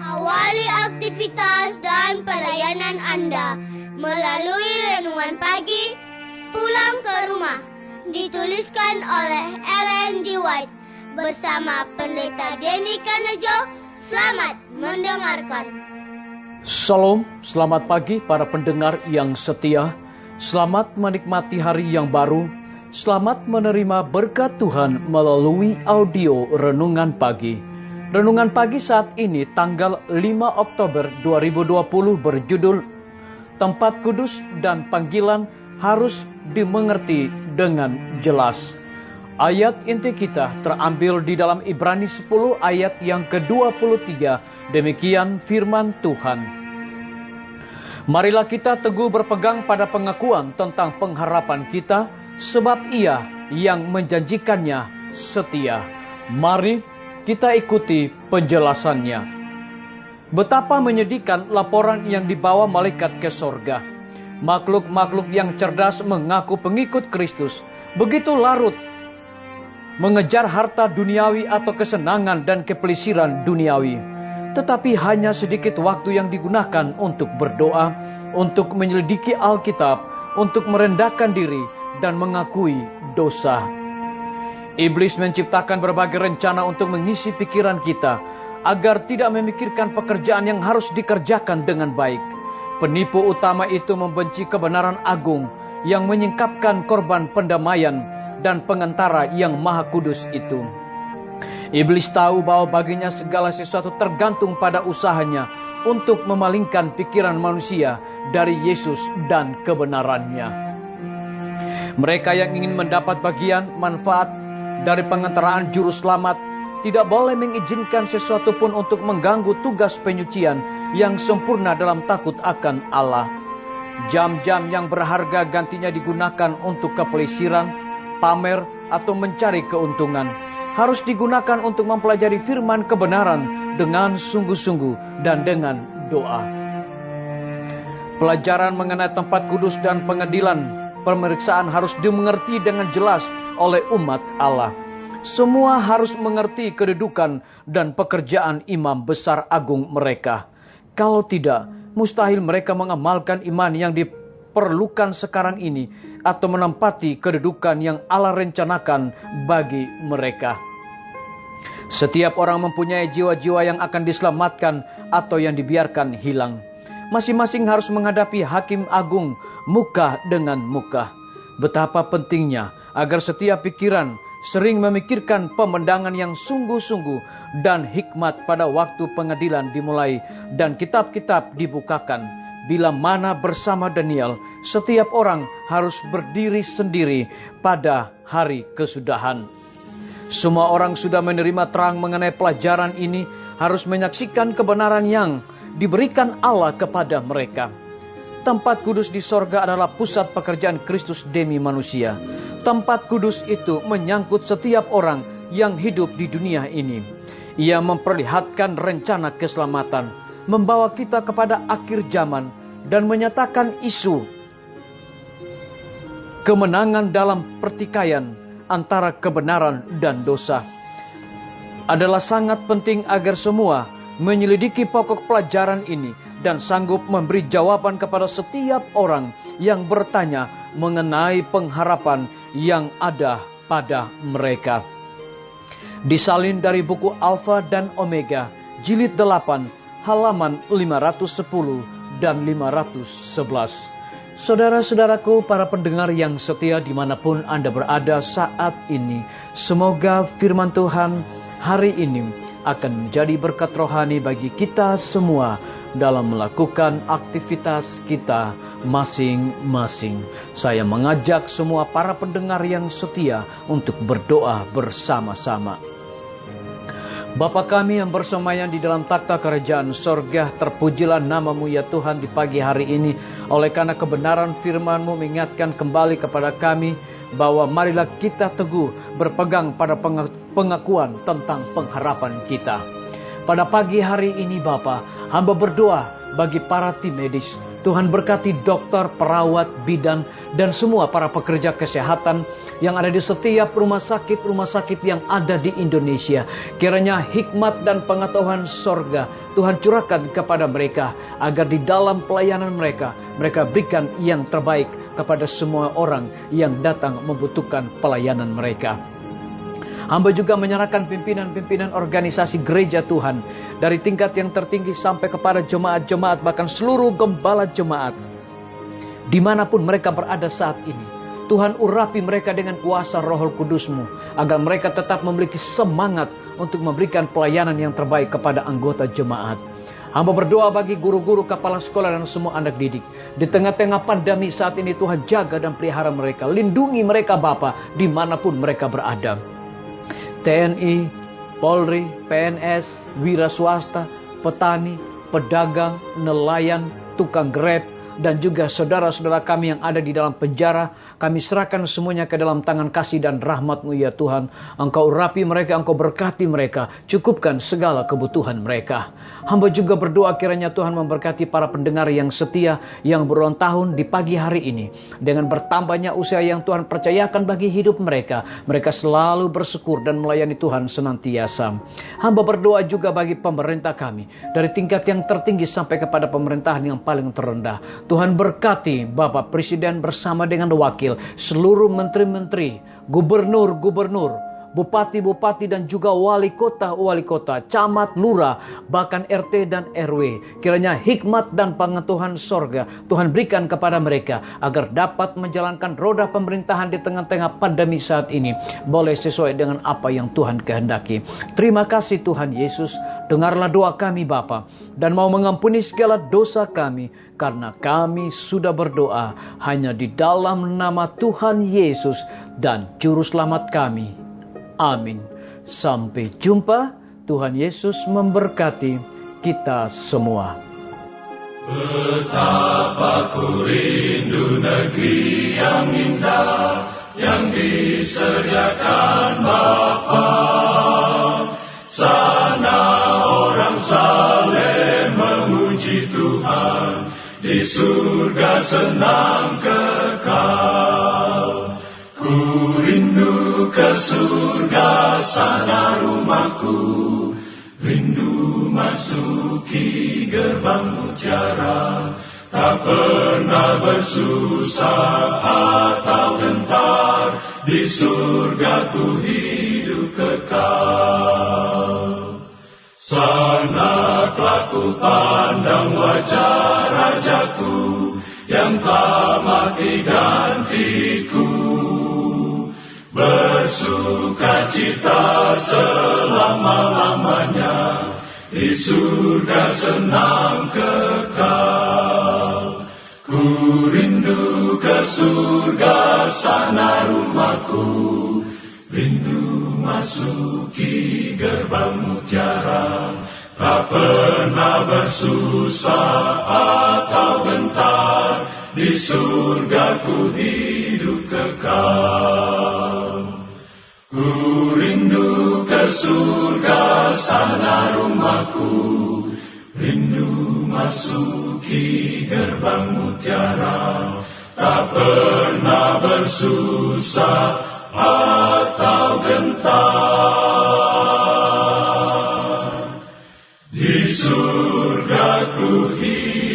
Awali aktivitas dan pelayanan Anda melalui renungan pagi Pulang ke Rumah, dituliskan oleh Ellen G. White bersama Pendeta Denny Kanejo. Selamat mendengarkan. Salam, selamat pagi para pendengar yang setia. Selamat menikmati hari yang baru. Selamat menerima berkat Tuhan melalui audio Renungan Pagi. Renungan Pagi saat ini tanggal 5 Oktober 2020 berjudul Tempat Kudus dan Panggilan Harus Dimengerti dengan Jelas. Ayat inti kita terambil di dalam Ibrani 10 ayat yang ke-23. Demikian firman Tuhan. Marilah kita teguh berpegang pada pengakuan tentang pengharapan kita, sebab Ia yang menjanjikannya setia. Mari kita ikuti penjelasannya. Betapa menyedihkan laporan yang dibawa malaikat ke sorga. Makhluk-makhluk yang cerdas mengaku pengikut Kristus, begitu larut mengejar harta duniawi atau kesenangan dan kepelisiran duniawi. Tetapi hanya sedikit waktu yang digunakan untuk berdoa, untuk menyelidiki Alkitab, untuk merendahkan diri dan mengakui dosa. Iblis menciptakan berbagai rencana untuk mengisi pikiran kita, agar tidak memikirkan pekerjaan yang harus dikerjakan dengan baik. Penipu utama itu membenci kebenaran agung yang menyingkapkan korban pendamaian dan pengantara yang maha kudus itu. Iblis tahu bahwa baginya segala sesuatu tergantung pada usahanya untuk memalingkan pikiran manusia dari Yesus dan kebenarannya. Mereka yang ingin mendapat bagian manfaat dari pengantaraan juru selamat tidak boleh mengizinkan sesuatu pun untuk mengganggu tugas penyucian yang sempurna dalam takut akan Allah. Jam-jam yang berharga gantinya digunakan untuk kepelisiran, pamer, atau mencari keuntungan. Harus digunakan untuk mempelajari firman kebenaran dengan sungguh-sungguh dan dengan doa. Pelajaran mengenai tempat kudus dan pengadilan pemeriksaan harus dimengerti dengan jelas oleh umat Allah. Semua harus mengerti kedudukan dan pekerjaan imam besar agung mereka. Kalau tidak, mustahil mereka mengamalkan iman yang diperlukan sekarang ini atau menempati kedudukan yang Allah rencanakan bagi mereka. Setiap orang mempunyai jiwa-jiwa yang akan diselamatkan atau yang dibiarkan hilang. Masing-masing harus menghadapi hakim agung muka dengan muka. Betapa pentingnya agar setiap pikiran sering memikirkan pemandangan yang sungguh-sungguh dan hikmat pada waktu pengadilan dimulai dan kitab-kitab dibukakan. Bila mana bersama Daniel, setiap orang harus berdiri sendiri pada hari kesudahan. Semua orang sudah menerima terang mengenai pelajaran ini, harus menyaksikan kebenaran yang diberikan Allah kepada mereka. Tempat kudus di sorga adalah pusat pekerjaan Kristus demi manusia. Tempat kudus itu menyangkut setiap orang yang hidup di dunia ini. Ia memperlihatkan rencana keselamatan, membawa kita kepada akhir zaman, dan menyatakan isu kemenangan dalam pertikaian antara kebenaran dan dosa. Adalah sangat penting agar semua menyelidiki pokok pelajaran ini dan sanggup memberi jawaban kepada setiap orang yang bertanya mengenai pengharapan yang ada pada mereka. Disalin dari buku Alfa dan Omega, jilid 8, halaman 510 dan 511. Saudara-saudaraku, para pendengar yang setia dimanapun Anda berada saat ini, semoga firman Tuhan hari ini akan menjadi berkat rohani bagi kita semua dalam melakukan aktivitas kita masing-masing. Saya mengajak semua para pendengar yang setia untuk berdoa bersama-sama. Bapa kami yang bersemayam di dalam takhta kerajaan sorga, terpujilah nama-Mu ya Tuhan di pagi hari ini. Oleh karena kebenaran firman-Mu mengingatkan kembali kepada kami bahwa marilah kita teguh berpegang pada pengakuan tentang pengharapan kita. Pada pagi hari ini Bapa, hamba berdoa bagi para tim medis, Tuhan berkati dokter, perawat, bidan, dan semua para pekerja kesehatan yang ada di setiap rumah sakit yang ada di Indonesia. Kiranya hikmat dan pengetahuan sorga Tuhan curahkan kepada mereka, agar di dalam pelayanan mereka berikan yang terbaik kepada semua orang yang datang membutuhkan pelayanan mereka. Hamba juga menyerahkan pimpinan-pimpinan organisasi gereja Tuhan, dari tingkat yang tertinggi sampai kepada jemaat-jemaat, bahkan seluruh gembala jemaat, dimanapun mereka berada saat ini. Tuhan urapi mereka dengan kuasa Roh Kudus-Mu, agar mereka tetap memiliki semangat untuk memberikan pelayanan yang terbaik kepada anggota jemaat. Hamba berdoa bagi guru-guru, kepala sekolah, dan semua anak didik. Di tengah-tengah pandemi saat ini, Tuhan jaga dan pelihara mereka. Lindungi mereka Bapa, dimanapun mereka berada. TNI, Polri, PNS, wira swasta, petani, pedagang, nelayan, tukang grab, dan juga saudara-saudara kami yang ada di dalam penjara, kami serahkan semuanya ke dalam tangan kasih dan rahmat-Mu ya Tuhan. Engkau urapi mereka, Engkau berkati mereka, cukupkan segala kebutuhan mereka. Hamba juga berdoa kiranya Tuhan memberkati para pendengar yang setia, yang berulang tahun di pagi hari ini. Dengan bertambahnya usia yang Tuhan percayakan bagi hidup mereka, mereka selalu bersyukur dan melayani Tuhan senantiasa. Hamba berdoa juga bagi pemerintah kami, dari tingkat yang tertinggi sampai kepada pemerintahan yang paling terendah. Tuhan berkati Bapak Presiden bersama dengan wakil, seluruh menteri-menteri, gubernur-gubernur, bupati-bupati, dan juga wali kota, camat, lurah, bahkan RT dan RW. Kiranya hikmat dan pengetahuan sorga Tuhan berikan kepada mereka, agar dapat menjalankan roda pemerintahan di tengah-tengah pandemi saat ini, boleh sesuai dengan apa yang Tuhan kehendaki. Terima kasih Tuhan Yesus, dengarlah doa kami Bapa, dan mau mengampuni segala dosa kami, karena kami sudah berdoa hanya di dalam nama Tuhan Yesus dan Juru Selamat kami. Amin. Sampai jumpa. Tuhan Yesus memberkati kita semua. Betapa ku rindu negeri yang indah yang disediakan Bapa. Sana orang saleh memuji Tuhan, di surga senang kekal. Ku rindu ke surga, sana rumahku, rindu masuki gerbang mutiara. Tak pernah bersusah atau gentar, di surga ku hidup kekal. Sana telah ku pandang wajah Rajaku, yang tak mati gantiku. Bersukacita selama-lamanya, di surga senang kekal. Ku rindu ke surga, sana rumahku, rindu masuki gerbang mutiara. Tak pernah bersusah atau gentar, di surga ku hidup kekal. Ku rindu ke surga, sana rumahku, rindu masuki gerbang mutiara. Tak pernah bersusah atau gentar, di surga ku hidup